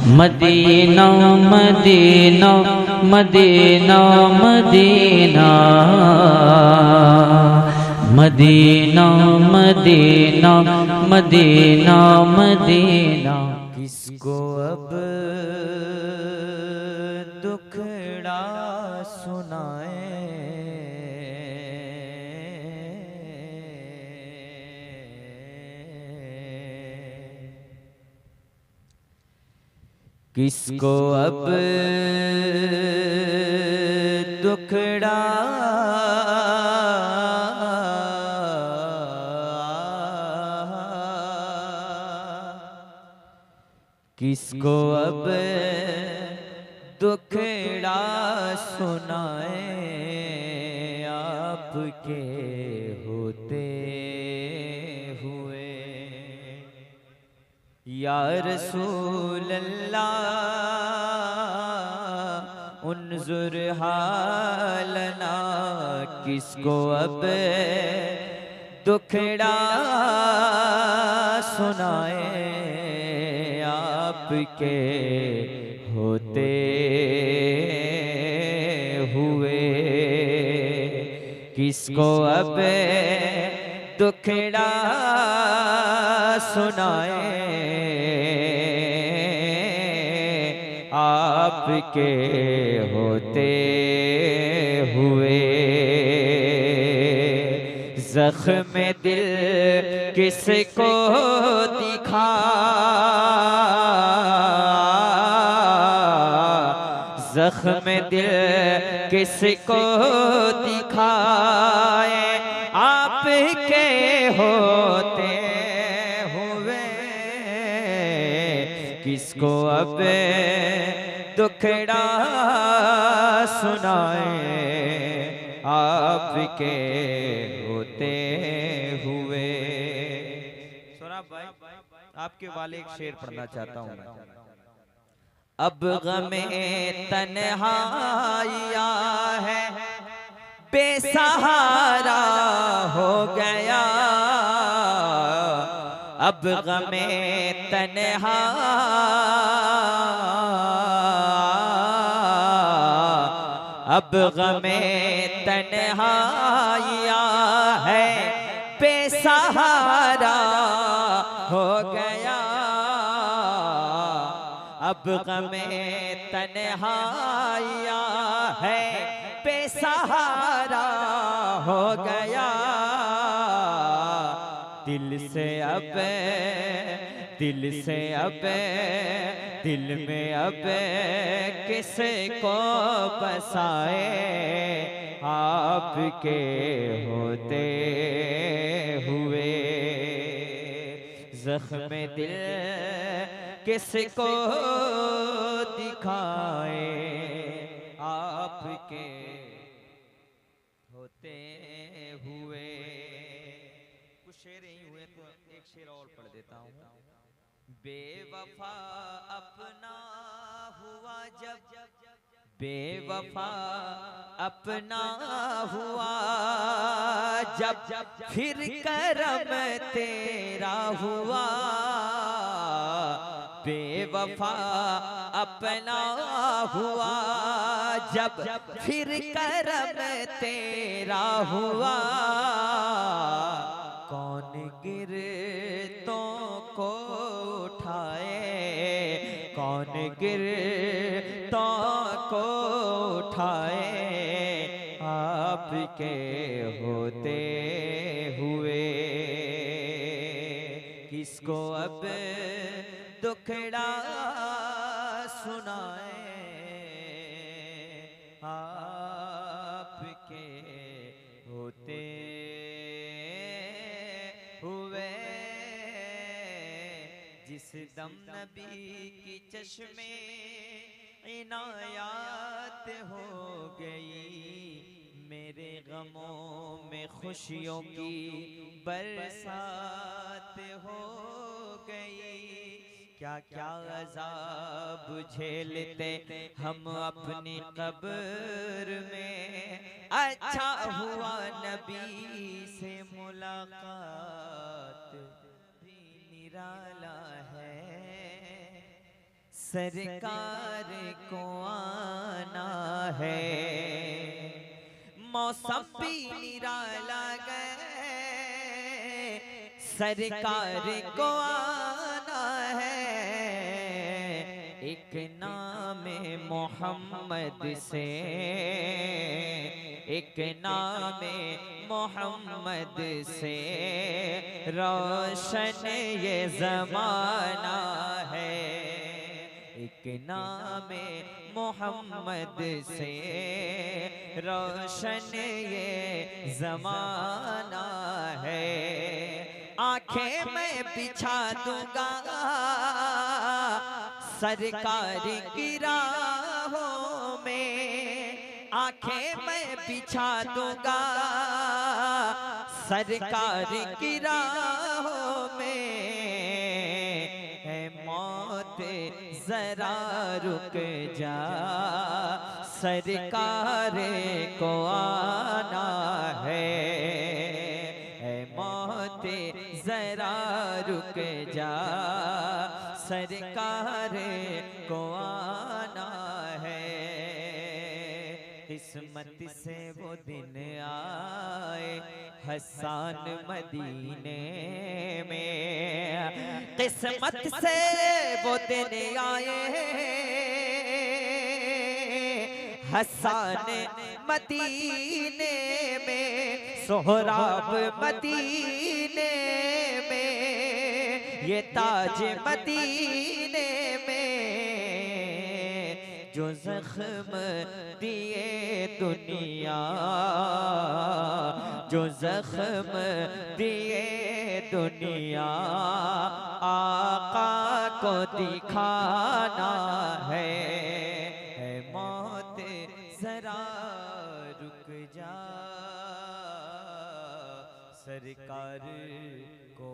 Medina Medina Medina Medina Medina Medina Medina Medina. किसको अब दुखड़ा सुनाए, किसको अब दुखड़ा किसको अब दुखड़ा सुनाए, आपके होते हुए या रसूल अल्लाह उन्जुर हालना। किसको अब दुखड़ा सुनाए, आपके होते हुए किसको अब दुखड़ा सुनाए, आपके होते हुए। ज़ख्म दिल किसको दिखा, ज़ख्म दिल किसको दिखाए, आपके होते हुए किसको अब दुखड़ा सुनाए, आपके होते हुए। सोराब भाई आपके वाले एक शेर पढ़ना चाहता हूँ मैं। अब गमे तन्हाइया है बेसहारा हो गया, अब गमे तन्हा अब गमे तन्हाइया है बेसहारा हो गया, अब गमे तन्हाइया है बेसहारा हो गया। दिल से अब दिल में अब किसको बसाए, आपके होते हुए। ज़ख्म दिल किसको दिखाए, आपके होते हुए। कुछ शेर ही हुए तो एक शेर और पढ़ देता हूँ। बेवफा अपना हुआ जब, बेवफा अपना हुआ जब, फिर करम तेरा हुआ। बेवफा अपना हुआ जब, फिर करम तेरा हुआ। कौन गिरतों को उठाए, कौन गिरतों को उठाए, आपके होते हुए किसको अब दुखड़ा सुनाए, आपके होते हुए। जिस दम नबी की चश्मे इनायात हो गई, मेरे गमों में खुशियों की बरसात हो गई। क्या क्या अज़ाब झेलते हम अपनी कब्र में, अच्छा हुआ नबी से मुलाकात भी निराला है। सरकार को आना है। मौसम भी निराला गए, सरकार को आना है। एक नाम मोहम्मद से, एक नाम मोहम्मद से रोशन ये ज़माना है। एक नाम मोहम्मद से रोशन ये ज़माना है। आंखें मैं बिछा दूंगा सरकार की राहों में, आंखें मैं बिछा दूंगा सरकार की राहों में। है मौत जरा रुक जा, सरकार को आना है। है मौत जरा रुक जा, सरकार को आना है। किस्मत से वो दिन आए हसन मदीने में, किस्मत से वो दिन आए हसन मदीने में, सोहराब मदीने में, ये ताज मदीने में। जो जख्म दिए दुनिया, जो जख्म दिए दुनिया, आका को दिखाना है। है मौत जरा रुक जा, सरकार को